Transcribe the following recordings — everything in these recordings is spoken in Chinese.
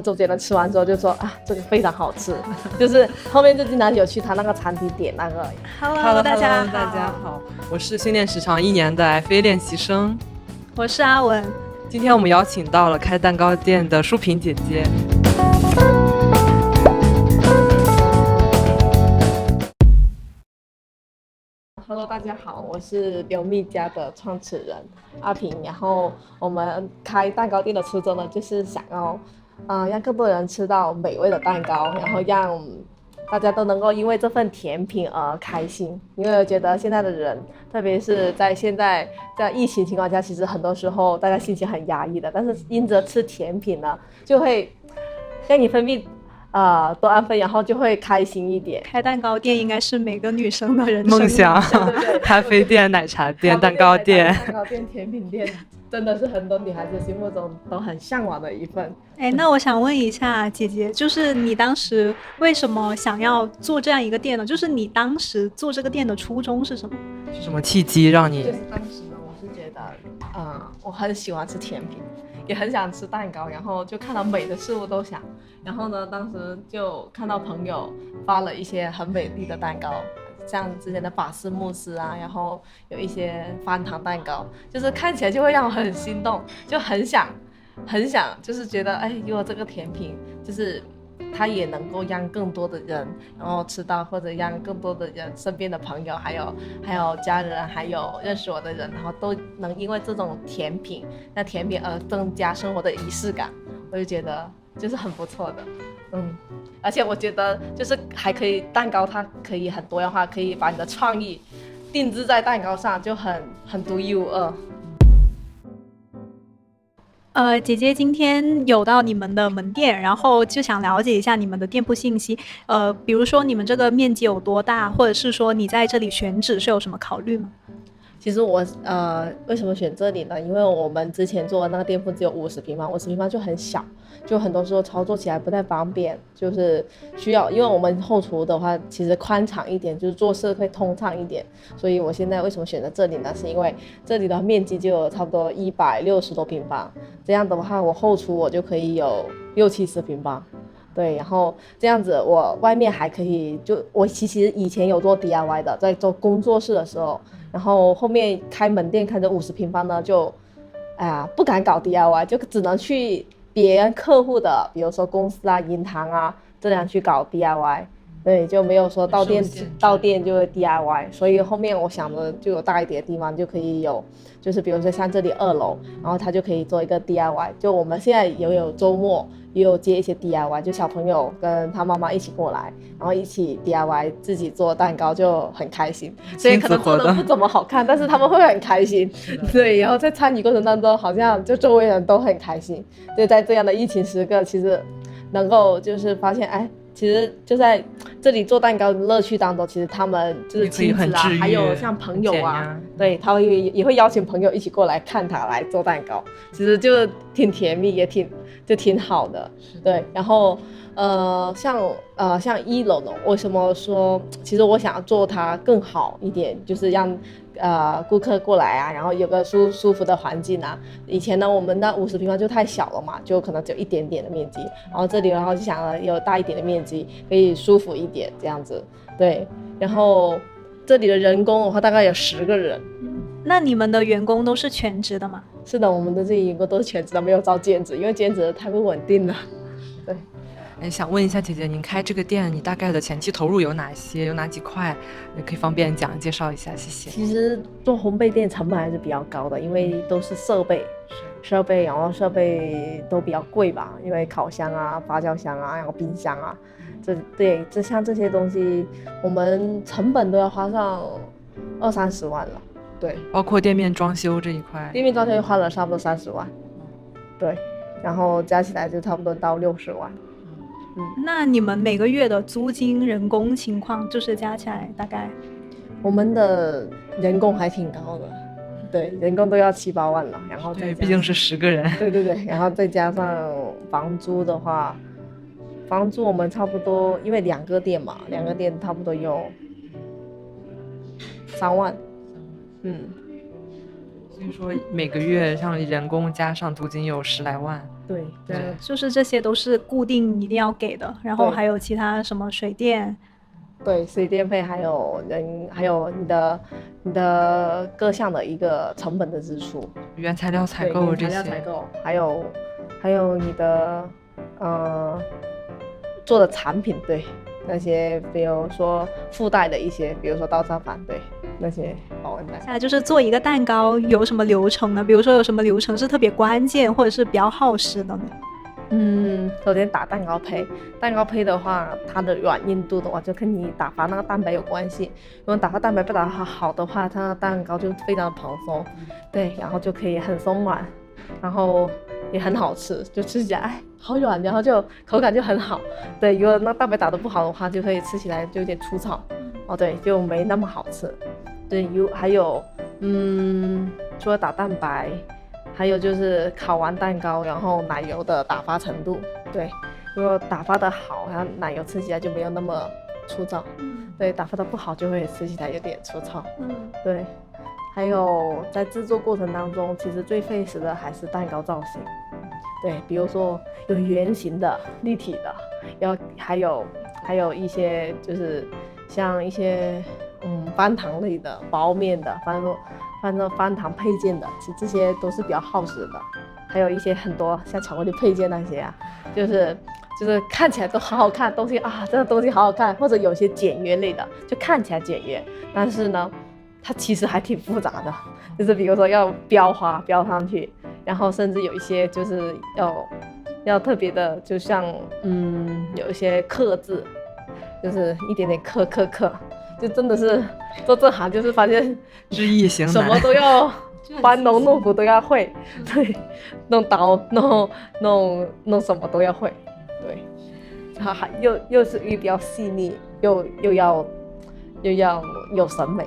周杰伦吃完之后就说啊，这个非常好吃，就是后面就经常有去他那个餐厅点那个。Hello， 大家好，大家好，我是训练时长1年的 FA 练习生，我是阿文。今天我们邀请到了开蛋糕店的淑萍姐姐。Hello， 大家好，我是刘蜜家的创始人阿萍。然后我们开蛋糕店的初衷呢，就是想要，让更多人吃到美味的蛋糕，然后让大家都能够因为这份甜品而开心。因为我觉得现在的人，特别是在现在在疫情情况下，其实很多时候大家心情很压抑的，但是因着吃甜品呢，就会让你分泌多安分，然后就会开心一点。开蛋糕店应该是每个女生的人生梦想。对咖啡店、奶茶店、蛋糕店、甜品店，真的是很多女孩子心目中都很向往的一份。那我想问一下姐姐，就是你当时为什么想要做这样一个店呢？就是你当时做这个店的初衷是什么？是什么契机让你？就是当时呢，我是觉得，我很喜欢吃甜品，也很想吃蛋糕，然后就看到美的事物都想。然后呢，当时就看到朋友发了一些很美丽的蛋糕，像之前的法式慕斯啊，然后有一些翻糖蛋糕，就是看起来就会让我很心动，就很想，就是觉得，如果这个甜品就是它也能够让更多的人然后吃到，或者让更多的人身边的朋友还有家人还有认识我的人，然后都能因为这种甜品而增加生活的仪式感，我就觉得就是很不错的。而且我觉得就是还可以，蛋糕它可以很多样化，可以把你的创意定制在蛋糕上，就很独一无二。姐姐今天有到你们的门店，然后就想了解一下你们的店铺信息。比如说你们这个面积有多大，或者是说你在这里选址是有什么考虑吗？其实我为什么选这里呢？因为我们之前做的那个店铺只有50平方，50平方就很小，就很多时候操作起来不太方便，就是需要，因为我们后厨的话其实宽敞一点，就是做事会通畅一点，所以我现在为什么选择这里呢？是因为这里的面积就有差不多160多平方，这样的话我后厨我就可以有60-70平方。对，然后这样子我外面还可以，就我其实以前有做 DIY 的，在做工作室的时候，然后后面开门店开着50平方呢，就不敢搞 DIY， 就只能去别人客户的，比如说公司啊、银行啊这样去搞 DIY。对，就没有说到店就会 DIY， 所以后面我想着就有大一点的地方就可以有，就是比如说像这里2楼，然后他就可以做一个 DIY， 就我们现在也有周末也有接一些 DIY， 就小朋友跟他妈妈一起过来，然后一起 DIY 自己做蛋糕就很开心，所以可能做的不怎么好看，但是他们会很开心。对，然后在参与过程当中好像就周围人都很开心，就在这样的疫情时刻，其实能够就是发现其实就在这里做蛋糕的乐趣当中，其实他们就是亲子啊，还有像朋友啊，对，他也会邀请朋友一起过来看他来做蛋糕，其实就挺甜蜜，也挺好的。对，然后像1楼呢，为什么说其实我想要做它更好一点，就是让顾客过来啊，然后有个舒服的环境啊。以前呢，我们的50平方就太小了嘛，就可能只有一点点的面积。然后这里然后就想有大一点的面积，可以舒服一点这样子。对，然后这里的人工的话大概有10个人。那你们的员工都是全职的吗？是的，我们的这些员工都是全职的，没有招兼职，因为兼职太不稳定了。对。想问一下姐姐，您开这个店，你大概的前期投入有哪些？有哪几块？也可以方便介绍一下，谢谢。其实做烘焙店成本还是比较高的，因为都是设备，然后设备都比较贵吧，因为烤箱啊、发酵箱啊，然后冰箱啊，像这些东西，我们成本都要花上20-30万了。对，包括店面装修这一块。店面装修花了差不多30万，对，然后加起来就差不多到60万。那你们每个月的租金、人工情况，就是加起来大概？我们的人工还挺高的，对，人工都要7-8万了，然后对，毕竟是10个人。对，然后再加上房租的话，房租我们差不多，因为2个店嘛，2个店差不多有3万。所以说每个月像人工加上租金有10来万。对对就是这些都是固定一定要给的，然后对还有其他什么水电。对，水电费还有人，还有你的各项的一个成本的支出，原材料采对，原材购这些，料采购，还有你的做的产品，对，那些比如说附带的一些，比如说到账板，对，那些保温袋。下来就是做一个蛋糕有什么流程呢？比如说有什么流程是特别关键或者是比较耗时的呢？首先打蛋糕胚，蛋糕胚的话，它的软硬度的话，就跟你打发那个蛋白有关系。如果打发蛋白不打发好的话，它的蛋糕就非常的蓬松，对，然后就可以很松软，然后也很好吃，就吃起来好软，然后就口感就很好。对，如果那蛋白打得不好的话，就会吃起来就有点粗糙，对，就没那么好吃。对，还有除了打蛋白。还有就是烤完蛋糕，然后奶油的打发程度，对，如果打发的好，然后奶油吃起来就没有那么粗糙，对，打发的不好就会吃起来有点粗糙，对。还有在制作过程当中，其实最费时的还是蛋糕造型，对，比如说有圆形的、立体的，然后还有一些就是像一些翻糖类的、包面的，翻糖配件的，其实这些都是比较耗时的。还有一些很多像巧克力配件那些啊，就是看起来都好好看，东西啊，这个东西好好看，或者有些简约类的，就看起来简约，但是呢，它其实还挺复杂的，就是比如说要标花标上去，然后甚至有一些就是要特别的，就像有一些刻字，就是一点点刻，就真的是做这行就是发现知易行难，什么都要搬农弄斧都要会，对，弄刀弄什么都要会，对，它还又是比较细腻，又要有审美，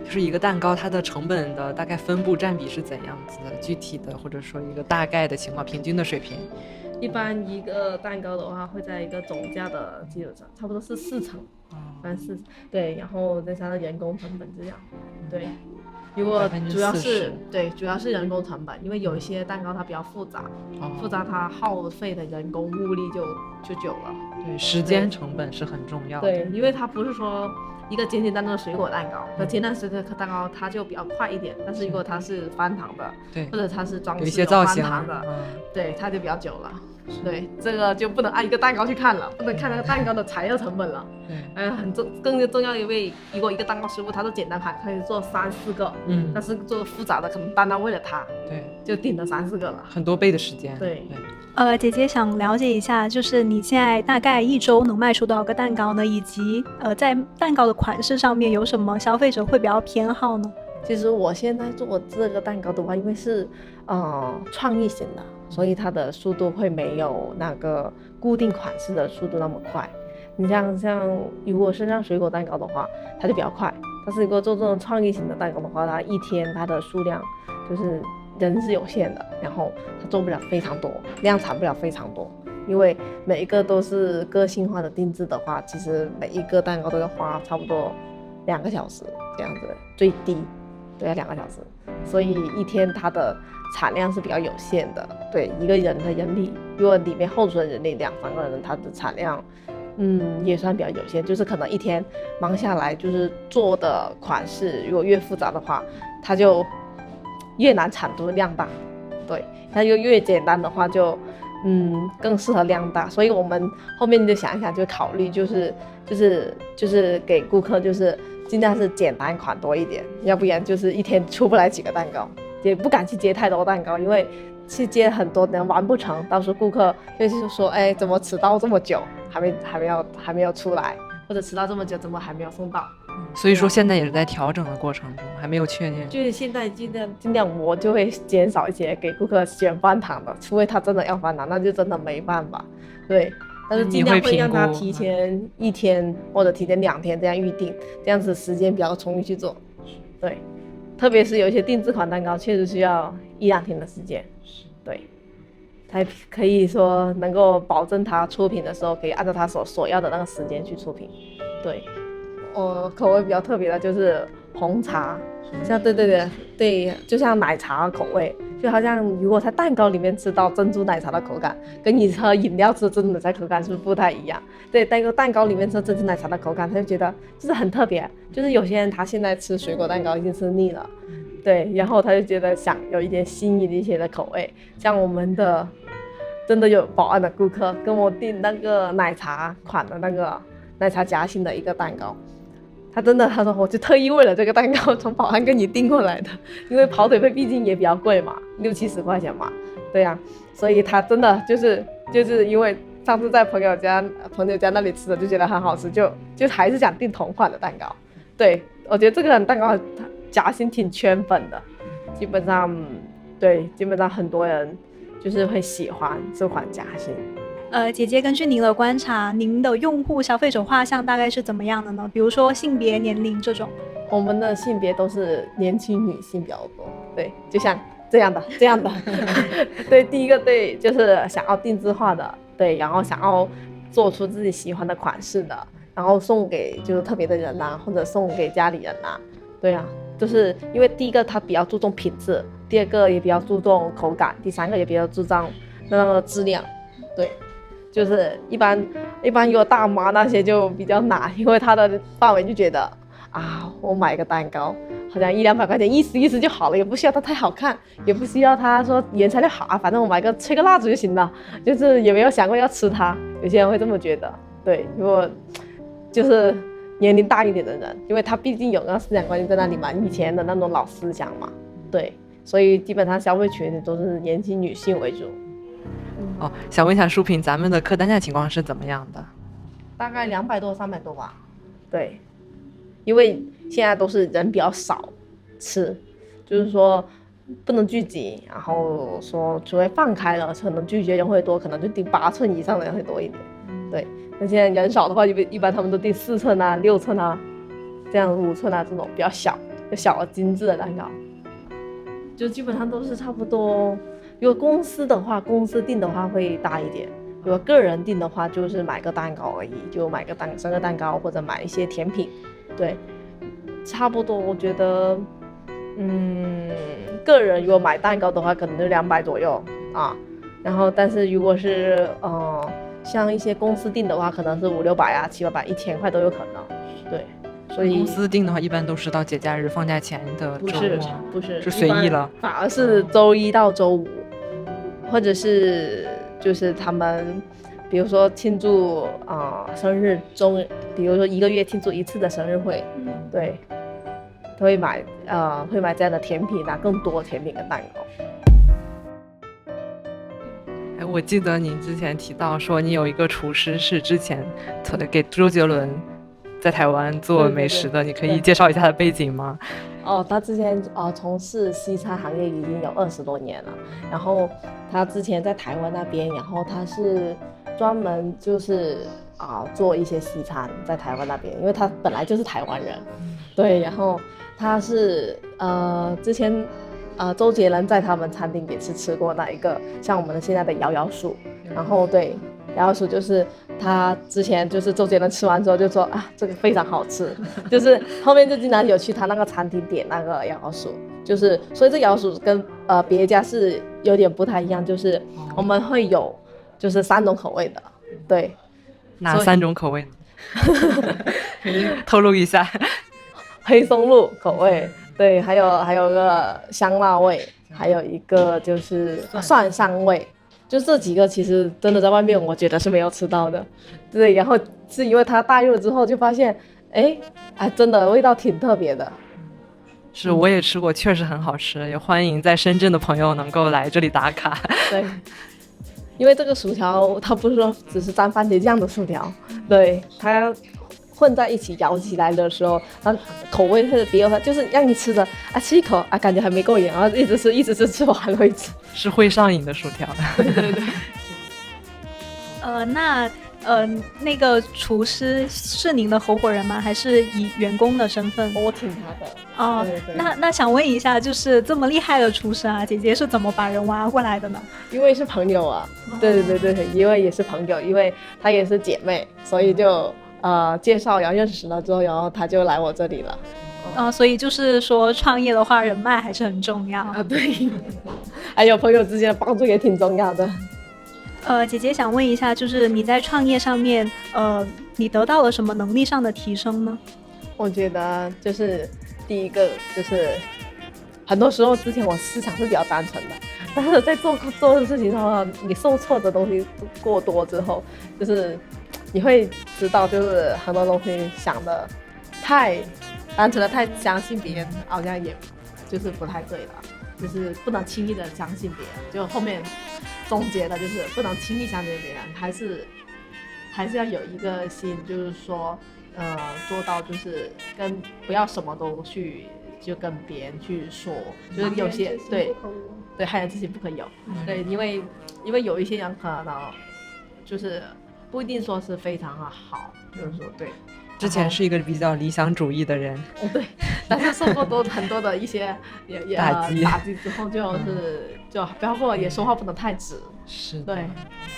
就是一个蛋糕它的成本的大概分布占比是怎样子的？具体的或者说一个大概的情况，平均的水平。一般一个蛋糕的话会在一个总价的基础上，差不多是40%，对，然后再加上人工成本这样，对。如果主要是人工成本，因为有一些蛋糕它比较复杂，它耗费的人工物力就久了。对，时间成本是很重要的。对，因为它不是说一个简简单单的水果蛋糕，和简单水果蛋糕它就比较快一点，但是如果它是翻糖的，对，或者它是装饰有一些造型翻糖的，对，它就比较久了。对，这个就不能按一个蛋糕去看了，不能看那个蛋糕的材料成本了。更重要，因为如果一个蛋糕师傅他是简单款，可以做3-4个，但是做复杂的可能单单为了他，对，就顶了3-4个了，很多倍的时间。对。姐姐想了解一下，就是你现在大概一周能卖出多少个蛋糕呢？以及在蛋糕的款式上面有什么消费者会比较偏好呢？其实我现在做这个蛋糕的话，因为是创意型的，所以它的速度会没有那个固定款式的速度那么快。你像如果是像水果蛋糕的话，它就比较快。但是如果做这种创意型的蛋糕的话，它一天它的数量就是人是有限的，然后它做不了非常多，量产不了非常多，因为每一个都是个性化的定制的话，其实每一个蛋糕都要花差不多2个小时这样子，最低都要2个小时，所以一天它的产量是比较有限的。对，一个人的人力，如果里面后厨的人力2-3个人，它的产量也算比较有限，就是可能一天忙下来，就是做的款式如果越复杂的话，它就越难产出量大，对，它就越简单的话就更适合量大。所以我们后面就想一想，就考虑就是给顾客就是尽量是简单款多一点，要不然就是一天出不来几个蛋糕，也不敢去接太多蛋糕，因为去接很多人完不成，到时候顾客就是说，哎，怎么迟到这么久，还没有出来，或者迟到这么久，怎么还没有送到？所以说现在也是在调整的过程中，还没有确定。就是现在尽量我就会减少一些给顾客选翻糖的，除非他真的要翻糖，那就真的没办法。对，但是尽量会让他提前1天或者提前2天这样预定，这样子时间比较充裕去做。对，特别是有一些定制款蛋糕，确实需要1-2天的时间。对，才可以说能够保证他出品的时候可以按照他所要的那个时间去出品。对，口味比较特别的就是红茶，像对，就像奶茶口味，就好像如果在蛋糕里面吃到珍珠奶茶的口感，跟你喝饮料吃珍珠奶茶口感是不是不太一样？对，那个蛋糕里面吃珍珠奶茶的口感，他就觉得就是很特别。就是有些人他现在吃水果蛋糕已经吃腻了，对，然后他就觉得想有一点新颖一些的口味。像我们的真的有宝安的顾客跟我订那个奶茶款的那个奶茶夹心的一个蛋糕。他说我就特意为了这个蛋糕从宝安跟你订过来的，因为跑腿费毕竟也比较贵嘛，60-70块钱嘛，对呀，所以他真的就是因为上次在朋友家那里吃的就觉得很好吃，就还是想订同款的蛋糕。对，我觉得这个蛋糕夹心挺圈粉的，基本上很多人就是会喜欢这款夹心。姐姐，根据您的观察，您的用户消费者画像大概是怎么样的呢？比如说性别、年龄这种。我们的性别都是年轻女性比较多，对，就像这样的。对，第一个对，就是想要定制化的，对，然后想要做出自己喜欢的款式的，然后送给就是特别的人啊，或者送给家里人啊，对啊，就是因为第一个它比较注重品质，第二个也比较注重口感，第三个也比较注重那个质量，对。就是一般有大妈那些就比较难，因为他的范围就觉得啊，我买个蛋糕好像100-200块钱意思就好了，也不需要它太好看，也不需要它说原材料好啊，反正我买个吹个蜡烛就行了，就是也没有想过要吃它，有些人会这么觉得。对，如果就是年龄大一点的人，因为他毕竟有那思想观念在那里嘛，以前的那种老思想嘛，对，所以基本上消费群都是年轻女性为主。想问一下淑萍，咱们的客单价情况是怎么样的？大概200多300多吧。对，因为现在都是人比较少吃，就是说不能聚集，然后说除非放开了，可能聚集人会多，可能就订8寸以上的人会多一点。对，那现在人少的话，一般他们都订4寸啊、6寸啊，这样5寸啊这种比较小而精致的蛋糕，就基本上都是差不多。如果公司订的话会大一点，如果个人订的话就是买个蛋糕而已，就买个生日蛋糕或者买一些甜品，对，差不多。我觉得个人如果买蛋糕的话可能就200左右啊，然后但是如果是像一些公司订的话可能是500-600啊、700-800、1000块都有可能。对，所以公司订的话一般都是到节假日放假前的周末，不是是随意了，反而是周一到周五，或者是就是他们比如说庆祝生日比如说1个月庆祝1次的生日会，对，都会买这样的甜品啊，更多甜品跟蛋糕。我记得你之前提到说你有一个厨师是之前给周杰伦在台湾做美食的，你可以介绍一下他的背景吗？他之前从事西餐行业已经有20多年了，然后他之前在台湾那边，然后他是专门就是做一些西餐在台湾那边，因为他本来就是台湾人，对，然后他是之前周杰伦在他们餐厅也是吃过那一个像我们的现在的摇摇薯，然后对，摇摇薯就是他之前就是周杰伦吃完之后就说这个非常好吃，就是后面就经常有去他那个餐厅点那个摇摇薯，就是所以这摇摇薯跟别家是有点不太一样，就是我们会有就是3种口味的，对，哪3种口味呢？透露一下。黑松露口味，对，还有个香辣味，还有一个就是蒜香味，就这几个其实真的在外面我觉得是没有吃到的，对，然后是因为它带入了之后就发现真的味道挺特别的。是，我也吃过，确实很好吃，也欢迎在深圳的朋友能够来这里打卡。对，因为这个薯条它不是说只是沾番茄酱的薯条，对，它混在一起摇起来的时候，它口味特别，就是让你吃的吃一口感觉还没够瘾，然后一直吃完了为止，是会上瘾的薯条。对。那个厨师是您的合伙人吗？还是以员工的身份？我请他的。对。那想问一下，就是这么厉害的厨师姐姐是怎么把人挖过来的呢？因为是朋友啊。对，因为也是朋友，因为她也是姐妹，所以就介绍，然后认识了之后，然后她就来我这里了。所以就是说创业的话，人脉还是很重要。对，还有朋友之间的帮助也挺重要的。姐姐想问一下，就是你在创业上面，你得到了什么能力上的提升呢？我觉得就是第一个就是很多时候之前我思想是比较单纯的，但是在做的事情上，你受挫的东西过多之后，就是你会知道，就是很多东西想的太单纯的太相信别人，好像也就是不太对了，就是不能轻易的相信别人。就后面总结的就是不能轻易相信别人，还是要有一个心，就是说做到就是不要什么都去就跟别人去说，就是有些对害人之心不可有，对，因为有一些人可能就是不一定说是非常的好，就是说对。之前是一个比较理想主义的人，对，但是受过很多的一些打击之后，就包括也说话不能太直，是对，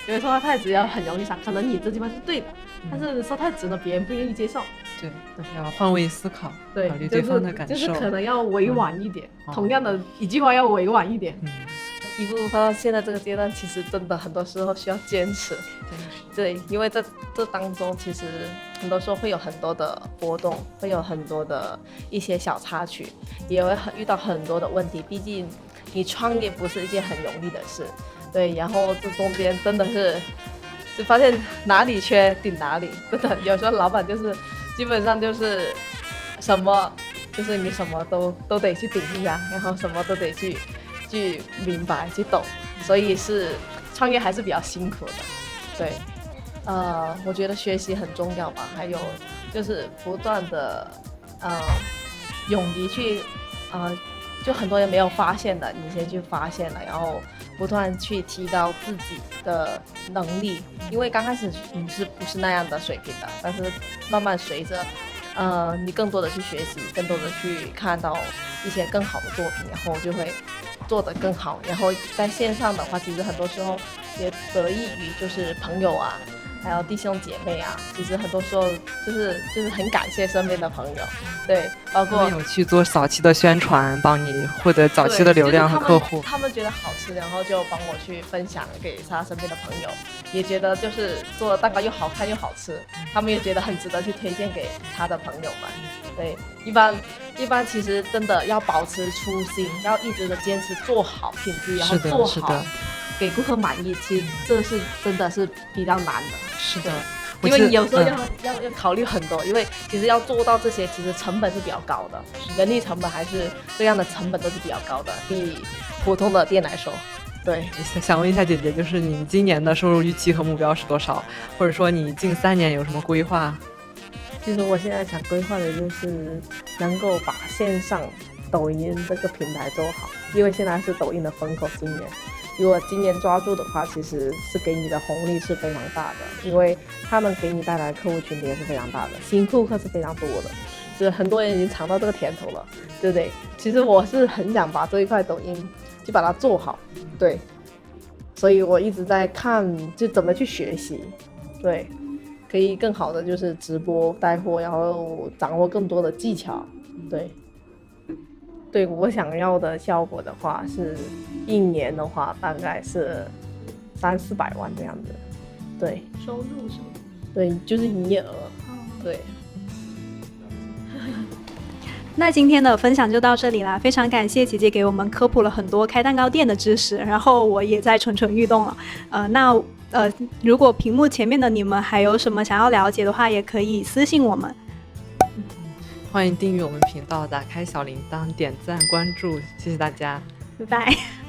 因为说话太直要很容易伤，可能你这地方是对的，但是说太直了，别人不愿意接受。对，要换位思考，对，考虑对方的感受，就是可能要委婉一点，同样的一句话要委婉一点。一步到现在这个阶段，其实真的很多时候需要坚持。对，因为这当中其实很多时候会有很多的波动，会有很多的一些小插曲，也会遇到很多的问题。毕竟你创业不是一件很容易的事，对。然后这中间真的是就发现哪里缺顶哪里，真的有时候老板就是基本上就是什么就是你什么都得去顶一下，然后什么都得去明白去懂，所以是创业还是比较辛苦的，对。我觉得学习很重要吧，还有就是不断的勇于去就很多人没有发现的，你先去发现了，然后不断去提高自己的能力，因为刚开始你是不是那样的水平的，但是慢慢随着你更多的去学习，更多的去看到一些更好的作品，然后就会做得更好。然后在线上的话，其实很多时候也得益于就是朋友啊，还有弟兄姐妹啊，其实很多时候就是很感谢身边的朋友，对，包括有去做早期的宣传，帮你获得早期的流量和客户。他们觉得好吃，然后就帮我去分享给他身边的朋友，也觉得就是做的蛋糕又好看又好吃，他们也觉得很值得去推荐给他的朋友们。对，一般其实真的要保持初心，要一直的坚持做好品质，然后做好给顾客满意，其实这是真的是比较难的。是的，因为你有时候要考虑很多，因为其实要做到这些，其实成本是比较高的，人力成本还是这样的成本都是比较高的，比普通的店来说。对，想问一下姐姐，就是你今年的收入预期和目标是多少？或者说你近3年有什么规划？其实我现在想规划的就是能够把线上抖音这个平台做好，因为现在是抖音的风口，今年如果今年抓住的话，其实是给你的红利是非常大的，因为他们给你带来的客户群体也是非常大的，新顾客是非常多的，就是很多人已经尝到这个甜头了，对不对？其实我是很想把这一块抖音就把它做好，对，所以我一直在看就怎么去学习，对，可以更好的就是直播带货，然后掌握更多的技巧，对我想要的效果的话，是1年的话大概是300-400万这样子，对，收入是吗？对，就是营业额，对。那今天的分享就到这里啦，非常感谢姐姐给我们科普了很多开蛋糕店的知识，然后我也在蠢蠢欲动了。如果屏幕前面的你们还有什么想要了解的话，也可以私信我们。欢迎订阅我们频道，打开小铃铛，点赞关注，谢谢大家，拜拜。